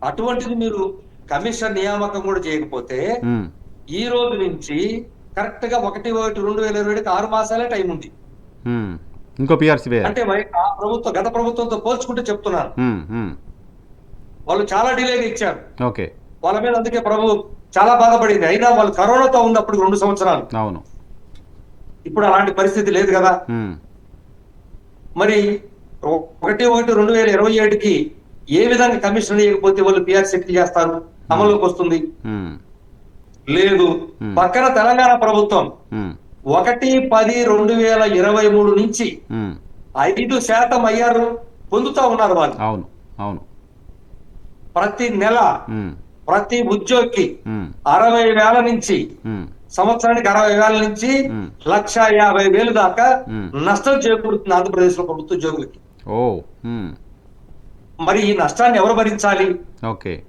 అటువంటిది మీరు కమిషన్ నియామకం కూడా చేయకపోతే ఉమ్, ఈ రోజు నుంచి కరెక్ట్ గా 1/1/2027 6 మాసాలే టైం ఉంది. ఉమ్. ఇంకో పిఆర్సీ వేయాలి. అంటే ఆ ప్రభుత్వం గత ప్రభుత్వంతో పోల్చుకుంటే చెప్తున్నాను. ఉమ్, ఉమ్. వాళ్ళు చాలా డిలేగా ఇచ్చారు. ఓకే. వాళ్ళ మీద అందుకే ప్రభు చాలా బాధపడింది. అయినా వాళ్ళు కరోనాతో ఉన్నప్పుడు 2 సంవత్సరాలు. అవును. ఇప్పుడు అలాంటి పరిస్థితి లేదు కదా. ఉమ్, మరి 1/1/2027కి ఏ విధంగా కమిషన్ ఇవ్వకపోతే వాళ్ళు పిఆర్ సెటిల్ చేస్తారు, అమల్లోకి వస్తుంది? ఉమ్, లేదు. పక్కన తెలంగాణ ప్రభుత్వం ఉమ్, 1/10/2023 నుంచి ఉమ్. 5% అయ్యారు పొందుతా ఉన్నారు వాళ్ళు. అవును, అవును. ప్రతి నెల ఉమ్, ప్రతి ఉద్యోగికి ఉమ్, 60,000 నుంచి ఉమ్, సంవత్సరానికి 60,000 నుంచి ఉమ్. 1,50,000 దాకా ఉమ్. నష్టం చేకూరుతుంది ఆంధ్రప్రదేశ్ లో ప్రభుత్వ ఉద్యోగులకి. ఓ. ఉమ్. మరి ఈ నష్టాన్ని ఎవరు భరించాలి? ఓకే.